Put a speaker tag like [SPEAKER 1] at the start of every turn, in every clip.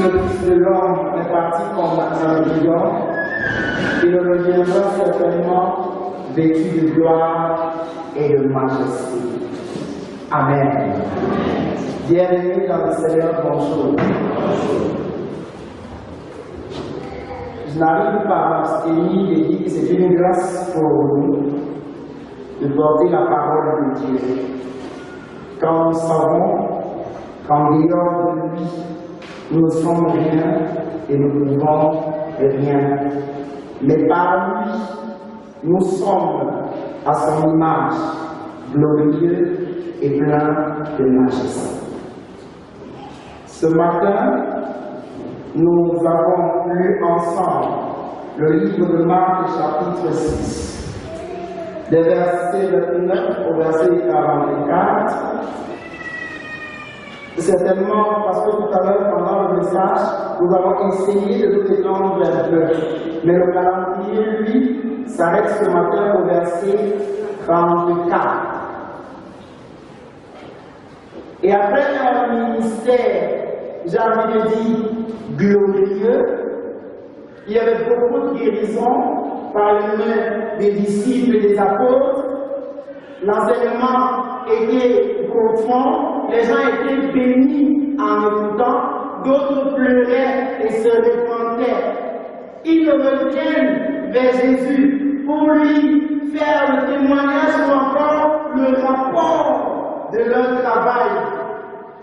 [SPEAKER 1] le Fils de l'homme est parti comme un brigand, il reviendra certainement vêtu de gloire et de majesté. Amen. Bienvenue dans le Seigneur, bonjour. Je n'arrive pas à m'abstenir de dire que c'est une grâce pour nous de porter la parole de Dieu. Quand nous savons qu'en dehors de lui, nous ne sommes rien et nous ne pouvons rien. Mais par lui, nous sommes à son image, glorieux et plein de majesté. Ce matin, nous avons lu ensemble le livre de Marc, chapitre 6, des versets 29 au verset 44. Certainement, parce que tout à l'heure, pendant le message, nous avons essayé de nous étendre vers Dieu. Mais le calendrier, lui, s'arrête ce matin au verset 34. Et après un ministère, j'ai envie de dire, glorieux, il y avait beaucoup de guérisons par les mains des disciples et des apôtres. L'enseignement était profond, les gens étaient bénis en écoutant, d'autres pleuraient et se repentaient. Ils reviennent vers Jésus pour lui faire le témoignage ou encore le rapport de leur travail.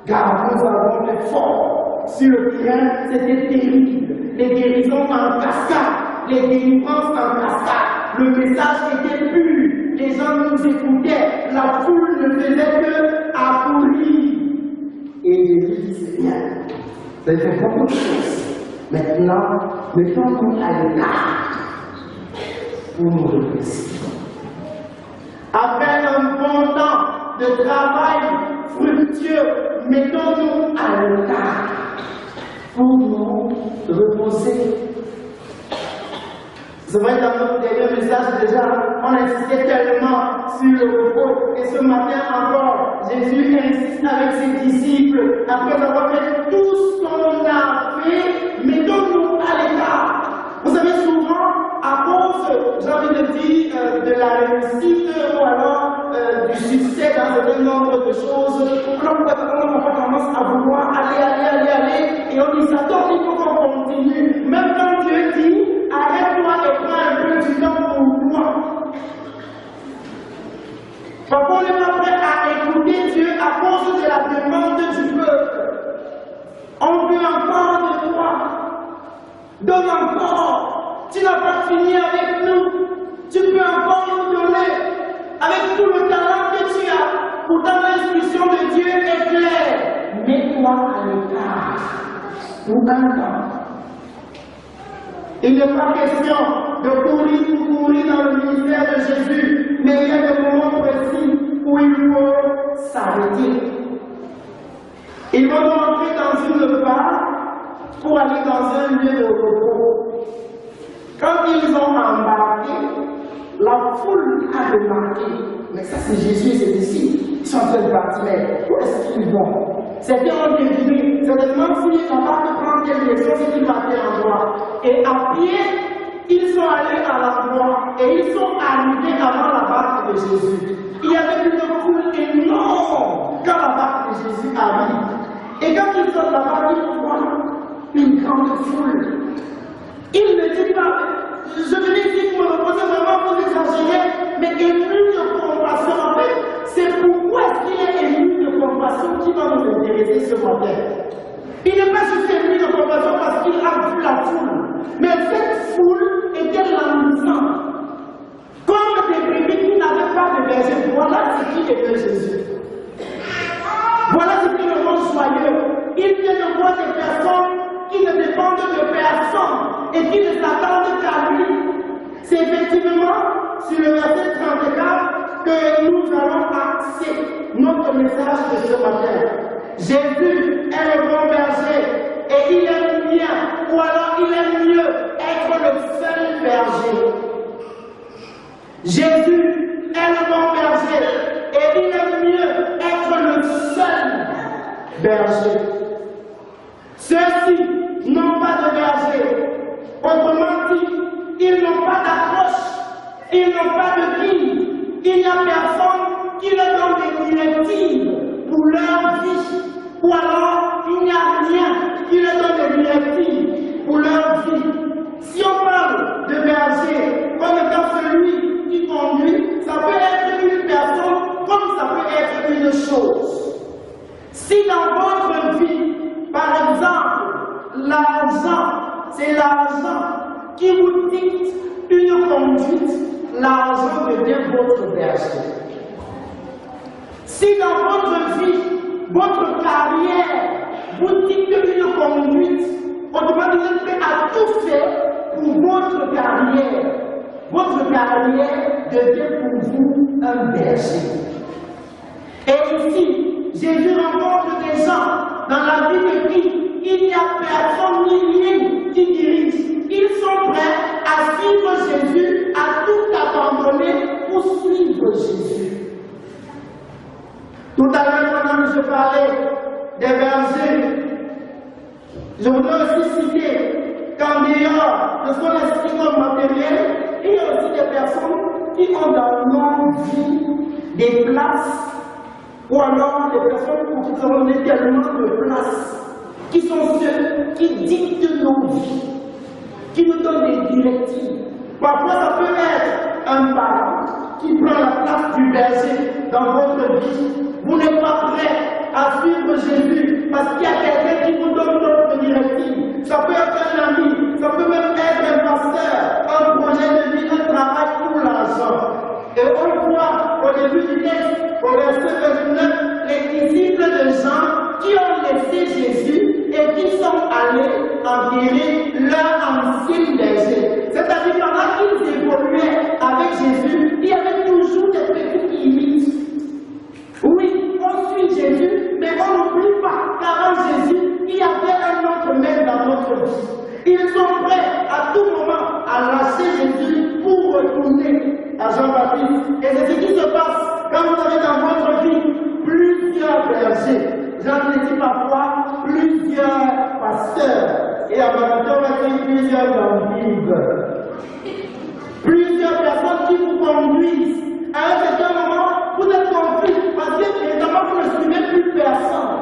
[SPEAKER 1] Car nous avons fait fort sur le terrain, c'était terrible. Les guérisons en cascade, les délivrances en cascade, le message était pur. Les gens nous écoutaient, la foule ne faisait que accourir. Et Jésus dit, c'est bien, vous avez fait beaucoup de choses. Maintenant, mettons-nous à l'écart pour nous remercier. Après un bon temps de travail fructueux, mettons-nous à l'écart pour nous reposer. C'est vrai, dans notre dernier message déjà, on insistait tellement sur le repos. Et ce matin encore, Jésus insiste avec ses disciples, après avoir fait tout ce qu'on a fait, mettons-nous à l'écart. Vous savez, souvent, à cause, j'ai envie de dire, de la réussite ou alors du succès dans un certain nombre de choses, on a tendance à vouloir aller, et on dit, ça tombe, il faut qu'on continue. Même quand Dieu dit, arrête-toi et prends un peu du temps pour toi. Parfois, on n'est pas prêt à écouter Dieu à cause de la demande du peuple. On veut encore de toi. Donne encore. Tu n'as pas fini avec nous. Tu peux encore nous donner. Avec tout le talent que tu as. Pourtant, l'instruction de Dieu est claire. Mets-toi à l'écart. Pour un temps. Il n'est pas question de courir dans le ministère de Jésus, mais il y a des moments précis où il faut s'arrêter. Ils vont entrer dans une part pour aller dans un lieu de repos. Quand ils ont embarqué, la foule a remarqué. Mais ça, c'est Jésus et ses disciples. Ils sont en train de partir. Mais où est-ce qu'ils vont? C'était un déjeuner. Certainement, s'ils n'ont pas pu prendre quelle direction, c'est qu'ils partaient en droit. Et à pied, ils sont allés à l'endroit et ils sont arrivés avant la barque de Jésus. Il y avait une foule énorme quand la barque de Jésus arrive. Et quand ils sont là-bas, ils voient une grande foule. Il ne dit pas, je venais ici pour me reposer, vraiment pour exagérer, mais ému de compassion. En fait, c'est pourquoi est-ce qu'il est ému de compassion qui va nous intéresser ce matin. Il n'est pas juste ému de compassion parce qu'il a vu la foule, mais cette foule était languissante. Comme des brebis qui n'avaient pas de berger. Voilà ce qui était Jésus. Voilà ce qui le rend joyeux. Il vient de voir des personnes qui ne dépendent de personne et qui ne s'attendent qu'à lui. C'est effectivement sur le verset 34 que nous allons axer notre message de ce matin. Jésus est le bon berger et il aime bien, ou alors il aime mieux être le seul berger. Jésus est le bon berger et il aime mieux être le seul berger. Ceux-ci n'ont pas de berger. Autrement dit, ils n'ont pas d'approche, ils n'ont pas de guide. Il n'y a personne qui leur donne des directives pour leur vie. Ou alors, il n'y a rien qui leur donne des directives pour leur vie. Si on parle de berger comme étant celui qui conduit, ça peut être une personne comme ça peut être une chose. Si dans votre vie, par exemple, l'argent, c'est l'argent qui vous dicte une conduite, l'argent devient votre berger. Si dans votre vie, votre carrière vous dicte une conduite, autrement dit, vous êtes prêt à tout faire pour votre carrière. Votre carrière devient pour vous un berger. Et ici, Jésus rencontre des gens dans la vie de qui il n'y a personne ni rien qui dirige. Ils sont prêts à suivre Jésus, à tout abandonner pour suivre Jésus. Tout à l'heure, pendant que je parlais des bergers, je voudrais aussi citer qu'en dehors de ce qu'on explique comme matériel, il y a aussi des personnes qui ont dans leur vie des places, ou alors des personnes qui ont donné tellement de places, qui sont ceux qui dictent nos vies, qui nous donnent des directives. Parfois, ça peut être un parent qui prend la place du berger dans votre vie. Vous n'êtes pas prêt à suivre Jésus parce qu'il y a quelqu'un qui vous donne d'autres directives. Ça peut être un ami, ça peut même être un pasteur, un projet de vie, un travail pour l'argent. Et on voit au début du texte, au verset 29, les disciples de Jean qui ont laissé Jésus et qui sont allés enterrer leur ancien berger. C'est-à-dire pendant qu'ils évoluaient avec Jésus, il y avait toujours des petits qui imitent. Oui, on suit Jésus, mais on n'oublie pas qu'avant Jésus, il y avait un autre maître dans notre vie. Ils sont prêts à tout moment à lâcher Jésus pour retourner à Jean-Baptiste. Et c'est ce qui se passe quand vous avez dans votre vie plusieurs bergers. J'en ai dit parfois plusieurs pasteurs. Et à Baptiste, on va dire plusieurs bambines. Plusieurs personnes qui vous conduisent. À un certain moment, vous êtes confus parce que évidemment vous ne suivez plus personne.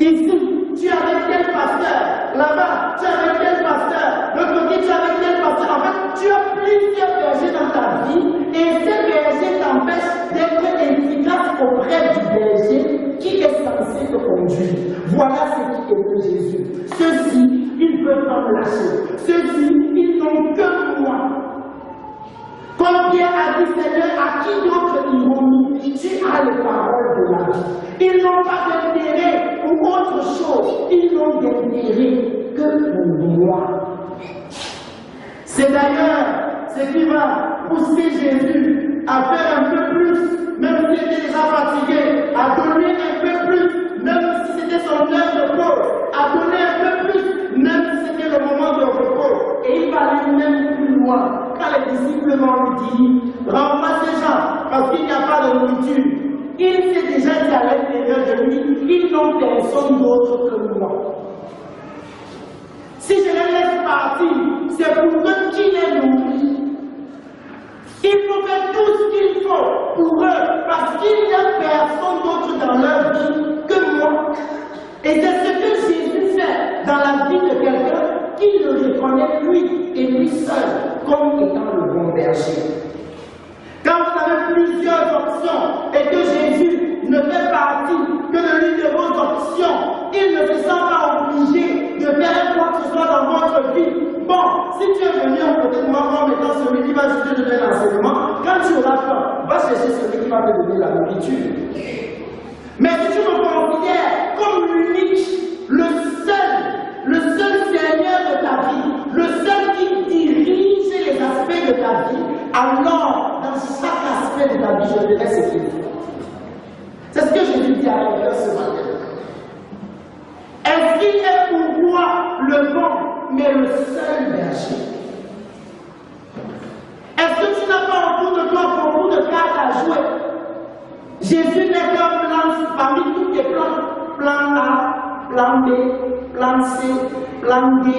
[SPEAKER 1] Ici, tu es avec tel pasteur. Là-bas, tu es avec tel pasteur. De l'autre côté, tu es avec tel pasteur. En fait, tu as plusieurs bergers dans ta vie et ces bergers t'empêchent d'être efficace auprès du berger qui est censé te conduire. Voilà ce qui est de Jésus. Ceux-ci, ils ne peuvent pas me lâcher. Ceux-ci, ils n'ont que moi. Comme Pierre a dit, Seigneur, à qui d'autre iront-nous? Tu as les paroles de la vie. Ils n'ont pas d'intérêt pour autre chose. Ils n'ont d'intérêt que pour moi. C'est d'ailleurs ce qui va pousser Jésus à faire un peu plus, même s'il était déjà fatigué, à donner un peu plus, même si c'était son heure de pause, à donner un peu plus, même si c'était le moment de repos. Et il va aller même plus loin. Quand les disciples vont lui dire, renvoie ces gens, parce qu'il n'y a pas de nourriture. Il sait déjà qu'à l'intérieur de lui, ils n'ont personne d'autre que moi. Si je les laisse partir, c'est pour eux qui les nourrit. Il faut faire tout ce qu'il faut pour eux, parce qu'il n'y a personne d'autre dans leur vie que moi. Et c'est ce que Jésus fait dans la vie de quelqu'un qui le reconnaît lui et lui seul comme étant le bon berger. Quand vous avez plusieurs options et que Jésus ne fait partie que de l'une de vos options, il ne se sent pas obligé de faire quoi que ce soit dans votre vie. Bon, si tu es venu à côté de moi comme étant celui qui va te donner l'enseignement, quand tu auras faim, va chercher celui qui va te donner la nourriture. Mais si tu me considères comme l'unique, le seul Seigneur de ta vie, le seul qui dirige les aspects de ta vie, alors dans chaque aspect de ta vie, je verrai ce qu'il faut. C'est ce que je dis à quelqu'un ce matin. Est-ce qu'il est pour toi le bon, mais le seul berger? Est-ce que tu n'as pas autour de toi beaucoup de cartes à jouer? Jésus n'est qu'un plan parmi tous tes plans. Plan A, plan B, plan C, plan D.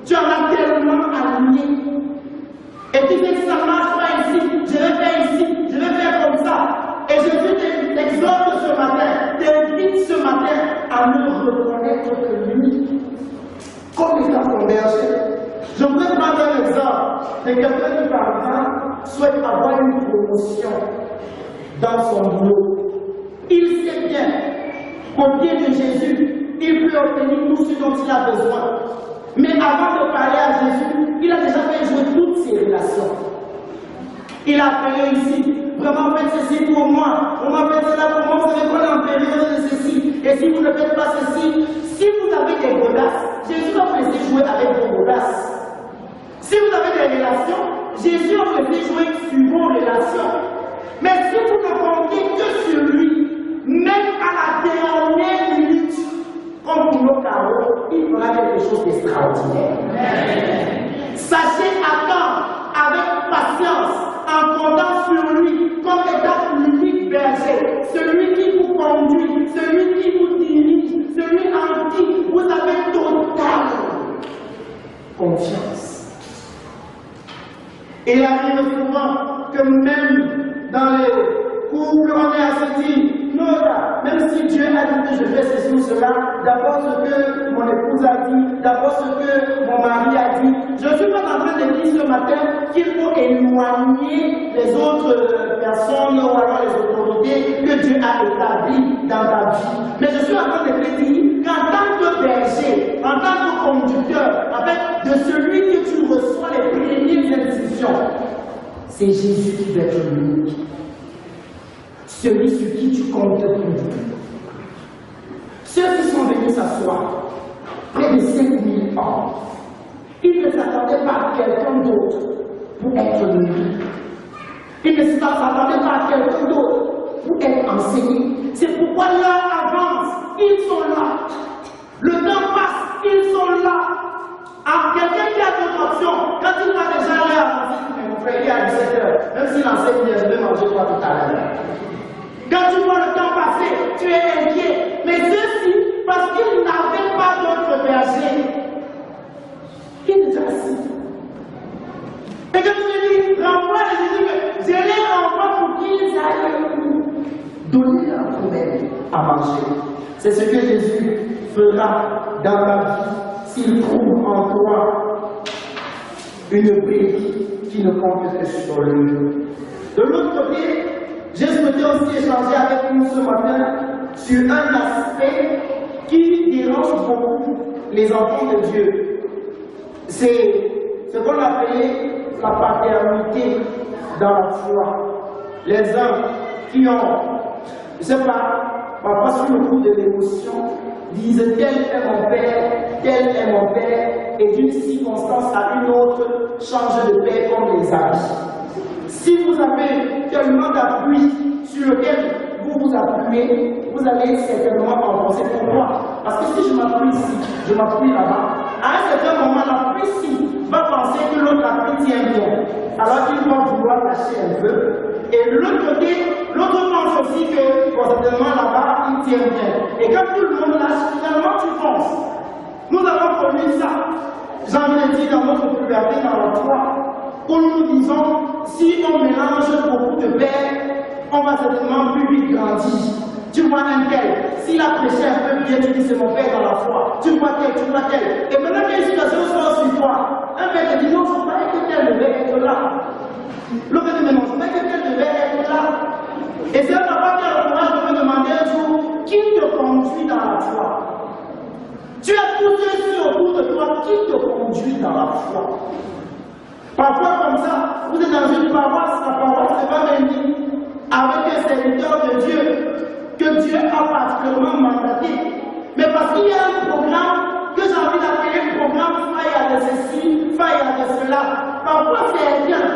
[SPEAKER 1] Tu en as tellement aligné. Et tu fais que ça marche pas ici, je vais faire ici, je vais faire comme ça. Et je t'exhorte ce matin, t'invite ce matin à ne reconnaître que lui comme étant ton berger. Je voudrais prendre un exemple de quelqu'un qui, par exemple, souhaite avoir une promotion dans son boulot. Il sait bien qu'au pied de Jésus, il peut obtenir tout ce dont il a besoin. Mais avant de parler à Jésus, il a déjà fait jouer toutes ses relations. Il a appelé ici, vraiment faites ceci pour moi, on m'a fait cela pour moi, vous savez qu'on est en période de ceci. Et si vous ne faites pas ceci, si vous avez des godasses, Jésus va vous laisser jouer avec vos godasses. Si vous avez des relations, Jésus va vous laisser jouer sur vos relations. Mais si vous ne comptez que sur lui, même à la dernière minute, comme pour nos carreaux, il fera quelque chose d'extraordinaire. Sachez attendre avec patience, en comptant sur lui, comme étant l'unique berger, celui qui vous conduit, celui qui vous dirige, celui en qui vous avez totale confiance. Et il arrive souvent que même dans les couples, on est assis, non, même si Dieu a dit que je fais ceci ou cela, d'abord ce que mon épouse a dit, d'abord ce que mon mari a dit, je ne suis pas en train de dire ce matin qu'il faut éloigner les autres personnes ou alors les autorités que Dieu a établies dans ta vie. Mais je suis en train de te dire qu'en tant que berger, en tant que conducteur, en fait, de celui que tu reçois les premières instructions, c'est Jésus qui va être l'unique. Celui sur qui tu comptes te conduire. Ceux qui sont venus s'asseoir, près de 5000 ans, ils ne s'attendaient pas à quelqu'un d'autre pour être nourris. Ils ne s'attendaient pas à quelqu'un d'autre pour être enseigné. C'est pourquoi l'heure avance, ils sont là. Le temps passe, ils sont là. Alors, quelqu'un qui a d'autres options, quand il va déjà aller avancer, mon frère, il est à 17h, même s'il enseigne bien, je vais manger quoi tout à l'heure. Quand tu vois le temps passer, tu es inquiet. Mais ceux-ci, parce qu'ils n'avaient pas d'autre berger, ils étaient assis. Et quand tu te dis, renvoie les Jésus, je les renvoie pour qu'ils aillent donner leur problème à manger. C'est ce que Jésus fera dans ta vie s'il trouve en toi une brique qui ne compte que sur lui. De l'autre côté, j'ai souhaité aussi échanger avec vous ce matin sur un aspect qui dérange beaucoup les enfants de Dieu. C'est ce qu'on appelait la paternité dans la foi. Les uns qui ont, je ne sais pas, parfois sur le coup de l'émotion, disent tel est mon père, tel est mon père, et d'une circonstance à une autre, change de père comme les habits. Si vous avez tellement d'appui sur lequel vous vous appuyez, vous allez certainement en penser pourquoi. Parce que si je m'appuie ici, je m'appuie là-bas, à un certain moment, l'appui ici va penser que l'autre appui tient bien. Alors qu'il va vouloir lâcher un peu. Et de l'autre côté, l'autre pense aussi que, certainement là-bas, il tient bien. Et quand tout le monde lâche, finalement tu penses. Nous avons connu ça. J'ai envie de dire dans notre puberté, dans la foi, où nous disons, si on mélange beaucoup de pères, on va certainement plus vite grandir. Tu vois un tel, s'il a prêché un peu bien, tu dis c'est mon père dans la foi. Tu vois tel, tu vois tel. Et maintenant qu'il y a une situation sort sur toi, un père te dit non, je ne crois pas que tel devait être là. L'autre te dit non, je ne crois pas que tel devait être là. Et c'est un papa qui a le courage de me demander un jour, qui te conduit dans la foi? Tu as tous ceux autour de toi qui te conduit dans la foi. Parfois comme ça, vous êtes dans une paroisse, la paroisse n'est pas bénie, avec un serviteur de Dieu, que Dieu a particulièrement mandaté. Mais parce qu'il y a un programme que j'ai envie d'appeler programme faille de ceci, faille de cela. Parfois certains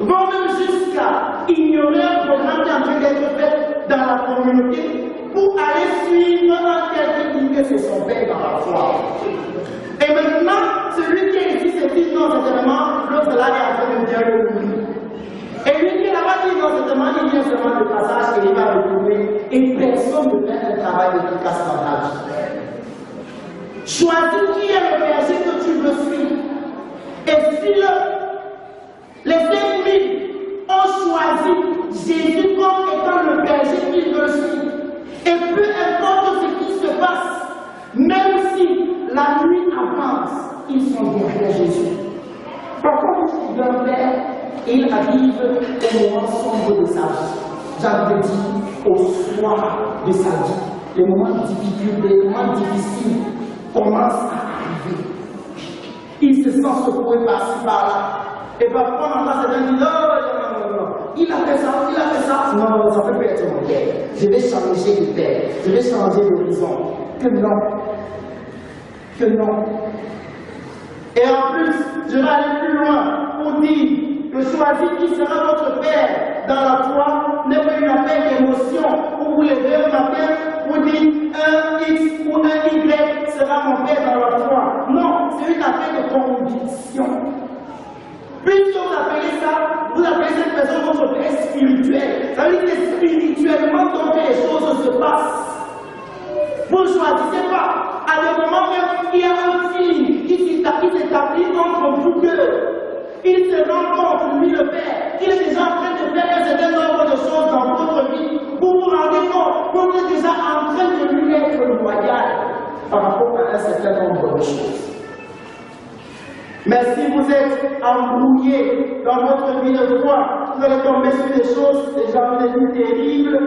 [SPEAKER 1] vont même jusqu'à ignorer un programme qui est en train d'être fait dans la communauté pour aller suivre un tel qui dit que c'est son père dans la foi. Et maintenant, celui qui est ici se dit non, certainement, l'autre là est en train de dire le oui. Et lui qui est là-bas dit non, certainement, il vient seulement de passage et il va retrouver. Et personne ne fait un travail efficace dans la vie. Choisis qui est le berger que tu veux suivre. Et suis-le. Les 5000 ont choisi Jésus comme étant le berger qu'ils veulent suivre. Et peu importe ce qui se passe, même si la nuit avance, ils sont derrière Jésus. Pourquoi d'un père, il arrive au moment sombre de sa vie. J'avais dit au soir de sa vie. Les moments difficiles, les moments difficiles commencent à arriver. Il se sent secoué par-ci, par-là. Et parfois, on entend certains dire non, il a fait ça. Non, ça peut pas être mon père. Je vais changer de père. Je vais changer d'horizon. Que non. Que non. Et en plus, je vais aller plus loin pour dire que choisir qui sera votre père dans la foi n'est pas une affaire d'émotion où vous levez un matin pour dire un X ou un Y sera mon père dans la foi. Non, c'est une affaire de conviction. Puisque vous appelez ça, vous appelez cette personne votre père spirituel. Ça veut dire que spirituellement, donc les choses se passent. Vous ne choisissez pas. À des moments même, il y a un fil qui s'établit entre vous deux. Il se rend compte, lui le père, qu'il est déjà en train de faire un certain nombre de choses dans votre vie. Vous vous rendez compte, vous êtes déjà en train de lui être loyal par rapport à un certain nombre de choses. Mais si vous êtes embrouillé dans votre vie de foi, vous allez tomber sur des choses, des gens terribles,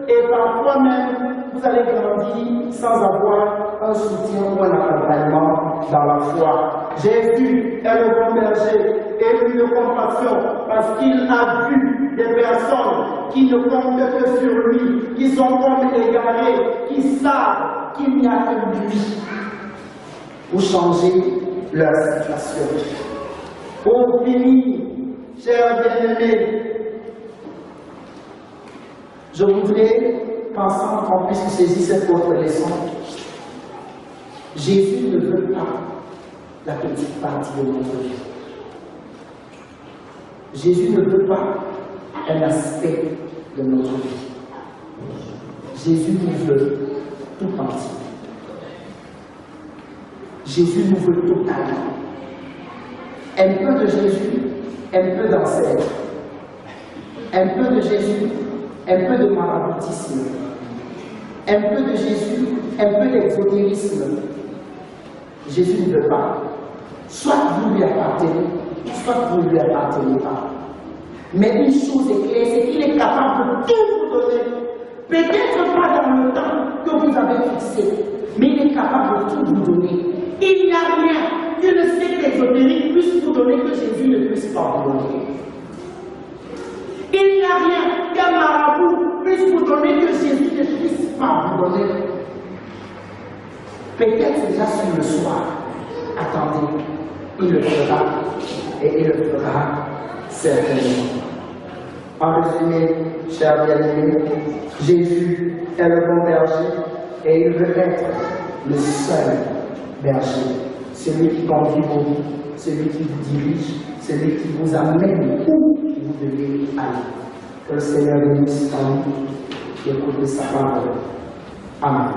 [SPEAKER 1] et parfois même, vous allez grandir sans avoir un soutien ou un accompagnement dans la foi. Jésus est le bon berger et lui de compassion parce qu'il a vu des personnes qui ne comptent que sur lui, qui sont comme égarés, qui savent qu'il n'y a que lui pour changer leur situation. Pour finir, chers bien-aimés, je voudrais qu'ensemble qu'on puisse saisir cette autre leçon. Jésus ne veut pas la petite partie de notre vie. Jésus ne veut pas un aspect de notre vie. Jésus nous veut tout entier. Jésus nous veut totalement. Un peu de Jésus, un peu d'ancêtre. Un peu de Jésus, un peu de maraboutisme. Un peu de Jésus, un peu d'exotérisme. Jésus ne veut pas. Soit vous lui appartenez, soit vous ne lui appartenez pas. Mais une chose est claire, c'est qu'il est capable de tout vous donner. Peut-être pas dans le temps que vous avez fixé, mais il est capable de tout vous donner. Il n'y a rien qu'une secte exotérique puisse vous donner que Jésus ne puisse pas vous donner. Il n'y a rien qu'un marabout puisse vous donner que Jésus ne puisse pas vous donner. Peut-être déjà sur le soir, attendez, il le fera et il le fera certainement. En résumé, chers bien-aimés, Jésus est le bon berger et il veut être le seul berger, celui qui conduit vos vies, celui qui vous dirige, celui qui vous amène où vous devez aller. Que le Seigneur bénisse en nous et écoute sa parole. Amen.